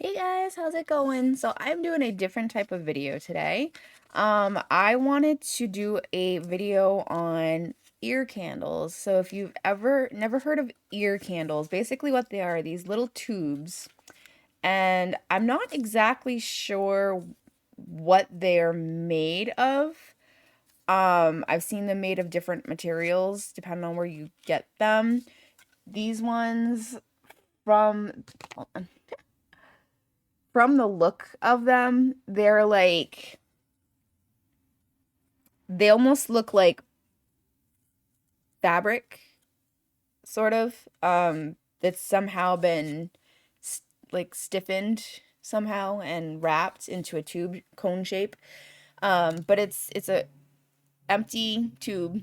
Hey guys, how's it going? So I'm doing a different type of video today. I wanted to do a video on ear candles. So if you've ever never heard of ear candles, basically what they are these little tubes, and I'm not exactly sure what they're made of. I've seen them made of different materials depending on where you get them. These ones from from the look of them, they almost look like fabric, sort of. That's somehow been stiffened somehow and wrapped into a tube cone shape. But it's a empty tube,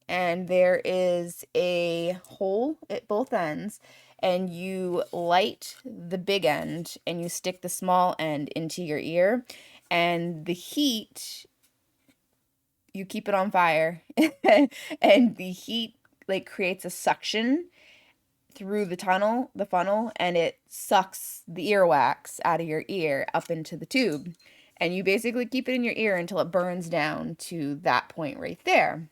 and there is a hole at both ends, and you light the big end and you stick the small end into your ear, and the heat, you keep it on fire and the heat creates a suction through the funnel, and it sucks the earwax out of your ear up into the tube, and you basically keep it in your ear until it burns down to that point right there.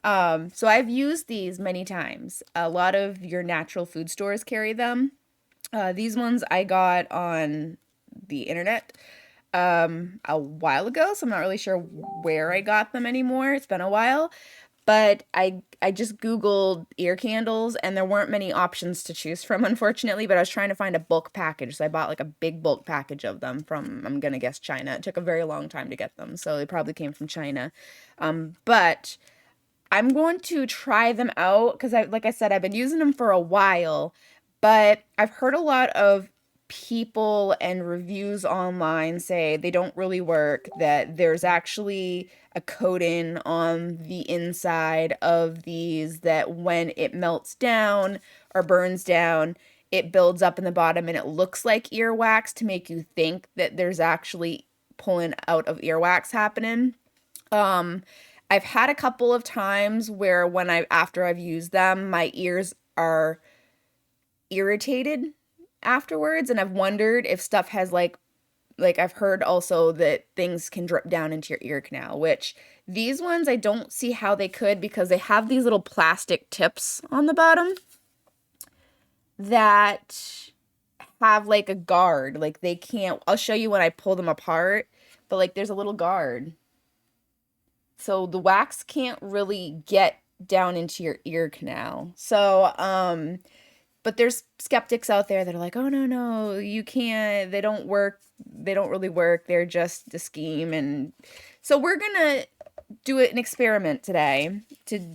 So I've used these many times. A lot of your natural food stores carry them. These ones I got on the internet a while ago, so I'm not really sure where I got them anymore. It's been a while. But I just Googled ear candles, and there weren't many options to choose from, unfortunately, but I was trying to find a bulk package. So I bought like a big bulk package of them from, I'm gonna guess, China. It took a very long time to get them, so they probably came from China. But I'm going to try them out because like I said, I've been using them for a while, but I've heard a lot of people and reviews online say they don't really work, that there's actually a coating on the inside of these that when it melts down or burns down, it builds up in the bottom and it looks like earwax to make you think that there's actually pulling out of earwax happening. Um, I've had a couple of times where after I've used them, my ears are irritated afterwards, and I've wondered if stuff has I've heard also that things can drip down into your ear canal, which these ones I don't see how they could, because they have these little plastic tips on the bottom that have like a guard. Like they can't, I'll show you when I pull them apart, but like there's a little guard. So the wax can't really get down into your ear canal. But there's skeptics out there that are like, oh, no, no, you can't. They don't work. They don't really work. They're just a scheme. And so we're going to do an experiment today to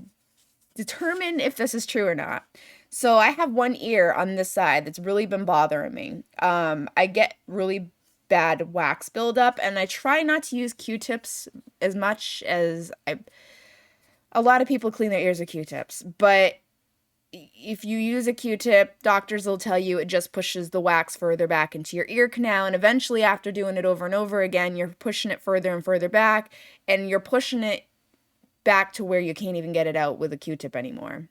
determine if this is true or not. So I have one ear on this side that's really been bothering me. I get really bad wax buildup, and I try not to use Q-tips as much as a lot of people clean their ears with Q-tips, but if you use a Q-tip, doctors will tell you it just pushes the wax further back into your ear canal, and eventually after doing it over and over again, you're pushing it further and further back, and you're pushing it back to where you can't even get it out with a Q-tip anymore.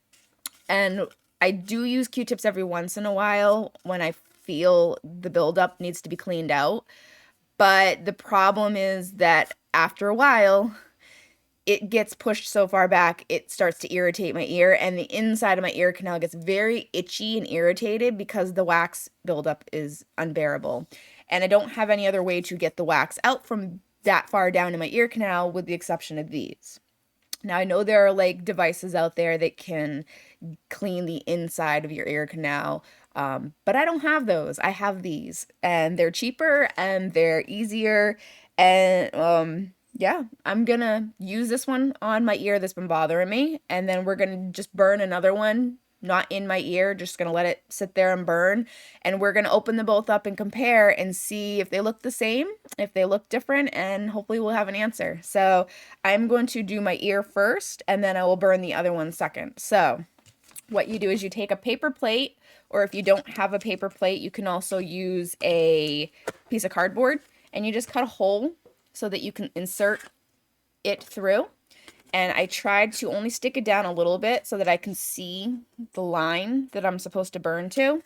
And I do use Q-tips every once in a while when I feel the buildup needs to be cleaned out, but the problem is that after a while, it gets pushed so far back, it starts to irritate my ear, and the inside of my ear canal gets very itchy and irritated because the wax buildup is unbearable. And I don't have any other way to get the wax out from that far down in my ear canal with the exception of these. Now, I know there are like devices out there that can clean the inside of your ear canal, but I don't have those. I have these, and they're cheaper and they're easier, and yeah, I'm gonna use this one on my ear that's been bothering me, and then we're gonna just burn another one, not in my ear, just gonna let it sit there and burn, and we're gonna open them both up and compare and see if they look the same, if they look different, and hopefully we'll have an answer. So I'm going to do my ear first, and then I will burn the other one second. So what you do is you take a paper plate, or if you don't have a paper plate, you can also use a piece of cardboard, and you just cut a hole so that you can insert it through. And I tried to only stick it down a little bit so that I can see the line that I'm supposed to burn to.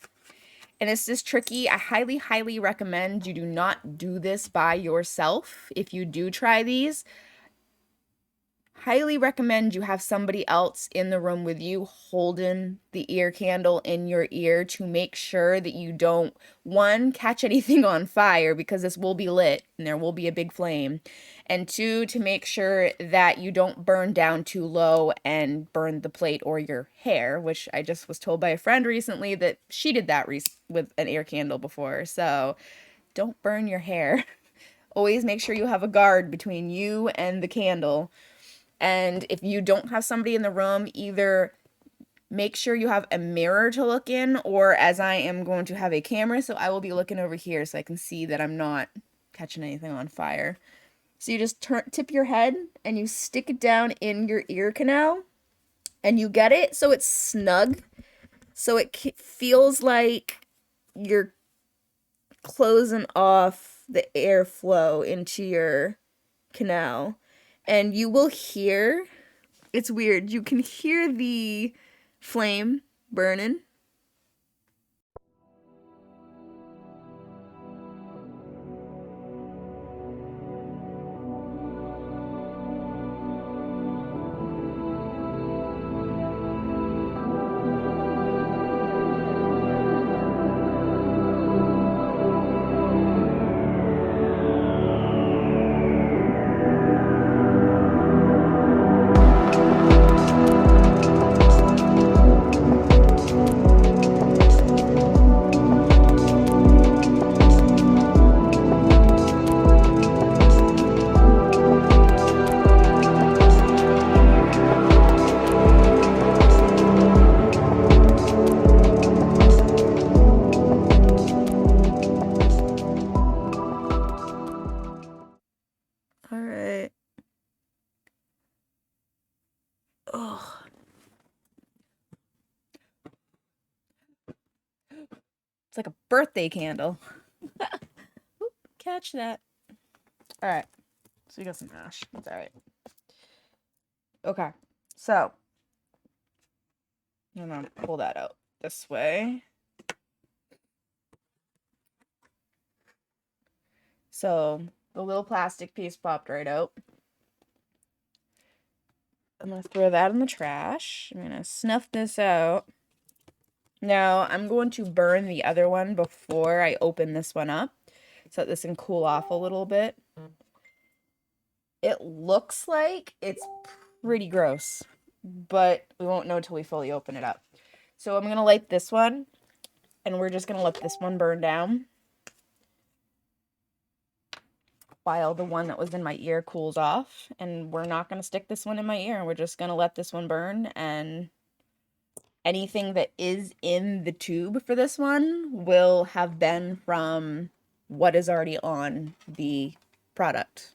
And it's just tricky. I highly, highly recommend you do not do this by yourself. If you do try these, highly recommend you have somebody else in the room with you holding the ear candle in your ear to make sure that you don't, one, catch anything on fire, because this will be lit and there will be a big flame, and two, to make sure that you don't burn down too low and burn the plate or your hair, which I just was told by a friend recently that she did that with an ear candle before. So don't burn your hair. Always make sure you have a guard between you and the candle. And if you don't have somebody in the room, either make sure you have a mirror to look in, or as I am going to have a camera, so I will be looking over here so I can see that I'm not catching anything on fire. So you just tip your head and you stick it down in your ear canal, and you get it so it's snug, so it feels like you're closing off the airflow into your canal. And you will hear, it's weird, you can hear the flame burning. All right. Oh. It's like a birthday candle. Oop, catch that. All right. So you got some ash. That's all right. Okay. So I'm gonna pull that out this way. So the little plastic piece popped right out. I'm gonna throw that in the trash. I'm gonna snuff this out. Now I'm going to burn the other one before I open this one up, so that this can cool off a little bit. It looks like it's pretty gross, but we won't know till we fully open it up. So I'm gonna light this one, and we're just gonna let this one burn down while the one that was in my ear cools off. And we're not gonna stick this one in my ear. We're just gonna let this one burn, and anything that is in the tube for this one will have been from what is already on the product.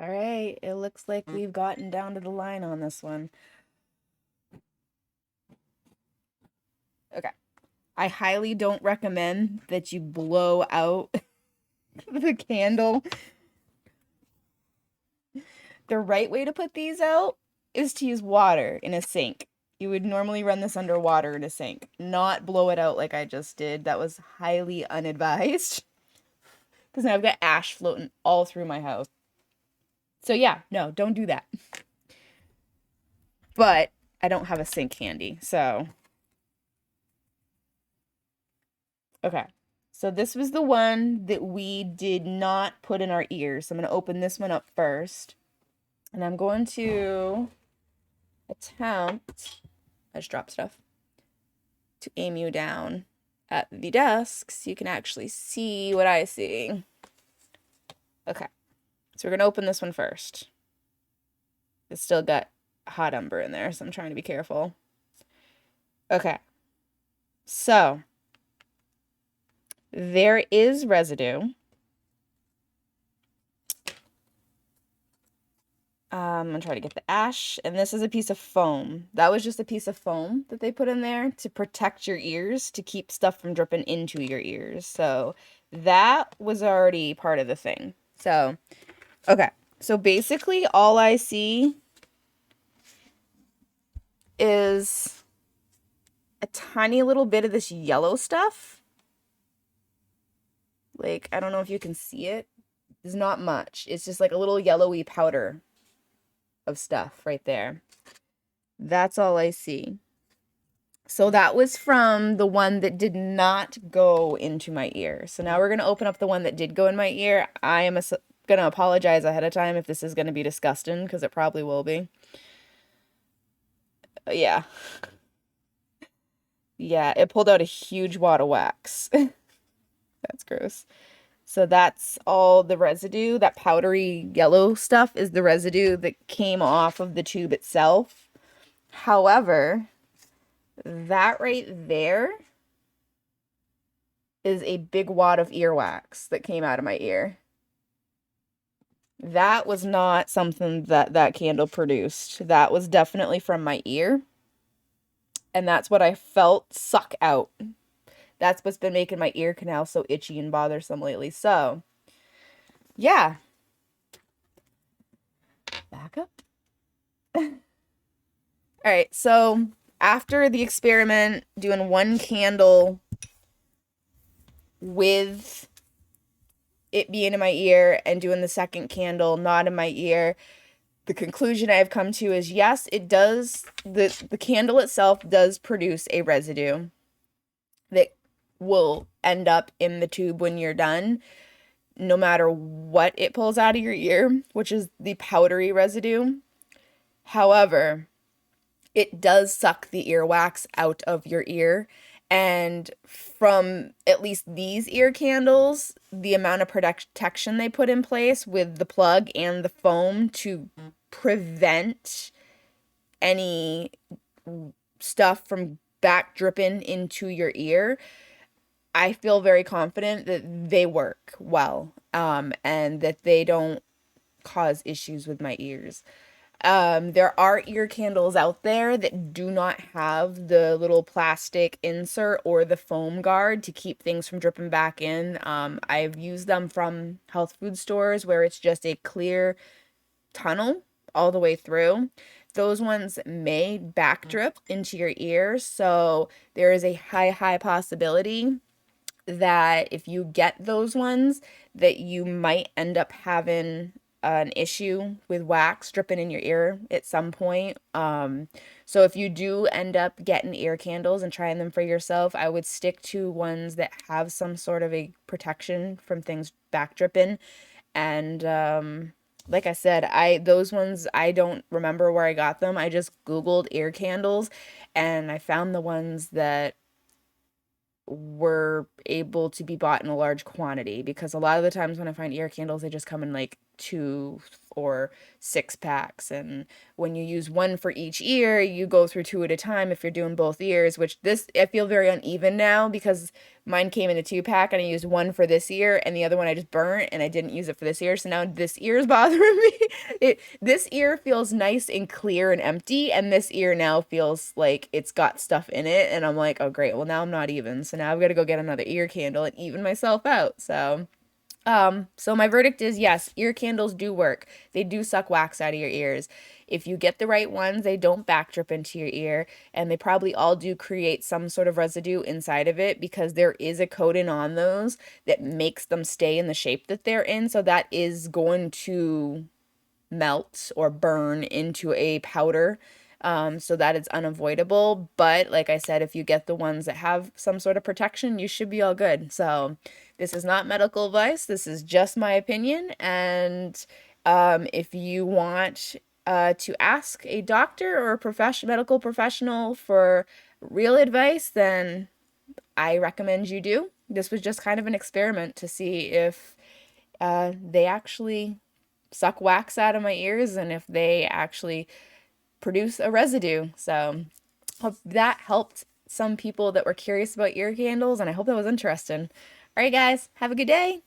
All right, it looks like we've gotten down to the line on this one. Okay. I highly don't recommend that you blow out the candle. The right way to put these out is to use water in a sink. You would normally run this under water in a sink, not blow it out like I just did. That was highly unadvised, because now I've got ash floating all through my house. So yeah, no, don't do that. But I don't have a sink handy, so. Okay, So this was the one that we did not put in our ears. So I'm going to open this one up first. And I'm going to attempt, I just dropped stuff, to aim you down at the desk so you can actually see what I see. Okay, so we're going to open this one first. It's still got hot umber in there, so I'm trying to be careful. Okay, so there is residue. I'm gonna try to get the ash, and this is a piece of foam. That was just a piece of foam that they put in there to protect your ears, to keep stuff from dripping into your ears. So that was already part of the thing. So, okay. So basically all I see is a tiny little bit of this yellow stuff. Like, I don't know if you can see it. There's not much. It's just like a little yellowy powder of stuff right there. That's all I see. So that was from the one that did not go into my ear. So now we're going to open up the one that did go in my ear. I am going to apologize ahead of time if this is going to be disgusting, because it probably will be. Yeah. Yeah, it pulled out a huge wad of wax. That's gross. So that's all the residue. That powdery yellow stuff is the residue that came off of the tube itself. However, that right there is a big wad of earwax that came out of my ear. That was not something that candle produced. That was definitely from my ear. And that's what I felt suck out. That's what's been making my ear canal so itchy and bothersome lately. So, yeah. Back up. All right, so after the experiment, doing one candle with it being in my ear and doing the second candle not in my ear, the conclusion I've come to is yes, it does, the candle itself does produce a residue that will end up in the tube when you're done, no matter what it pulls out of your ear, which is the powdery residue. However, it does suck the earwax out of your ear. And from at least these ear candles, the amount of protection they put in place with the plug and the foam to prevent any stuff from back dripping into your ear, I feel very confident that they work well, and that they don't cause issues with my ears. There are ear candles out there that do not have the little plastic insert or the foam guard to keep things from dripping back in. I've used them from health food stores where it's just a clear tunnel all the way through. Those ones may back drip into your ears, so there is a high possibility that if you get those ones, that you might end up having an issue with wax dripping in your ear at some point. So if you do end up getting ear candles and trying them for yourself, I would stick to ones that have some sort of a protection from things back dripping. And like I said, those ones, I don't remember where I got them. I just Googled ear candles and I found the ones that were able to be bought in a large quantity, because a lot of the times when I find ear candles, they just come in like 2 or 6 packs, and when you use one for each ear, you go through 2 at a time if you're doing both ears, which this, I feel very uneven now because mine came in a 2-pack and I used one for this ear and the other one I just burnt and I didn't use it for this ear, so now this ear is bothering me. This ear feels nice and clear and empty, and this ear now feels like it's got stuff in it, and I'm like, oh great, well now I'm not even, so now I've got to go get another ear candle and even myself out. So my verdict is yes, ear candles do work. They do suck wax out of your ears. If you get the right ones, they don't back drip into your ear, and they probably all do create some sort of residue inside of it because there is a coating on those that makes them stay in the shape that they're in. So that is going to melt or burn into a powder so that it's unavoidable. But like I said, if you get the ones that have some sort of protection, you should be all good. So this is not medical advice. This is just my opinion. And if you want to ask a doctor or a medical professional for real advice, then I recommend you do. This was just kind of an experiment to see if they actually suck wax out of my ears and if they actually produce a residue. So hope that helped some people that were curious about ear candles, and I hope that was interesting. All right, guys, have a good day.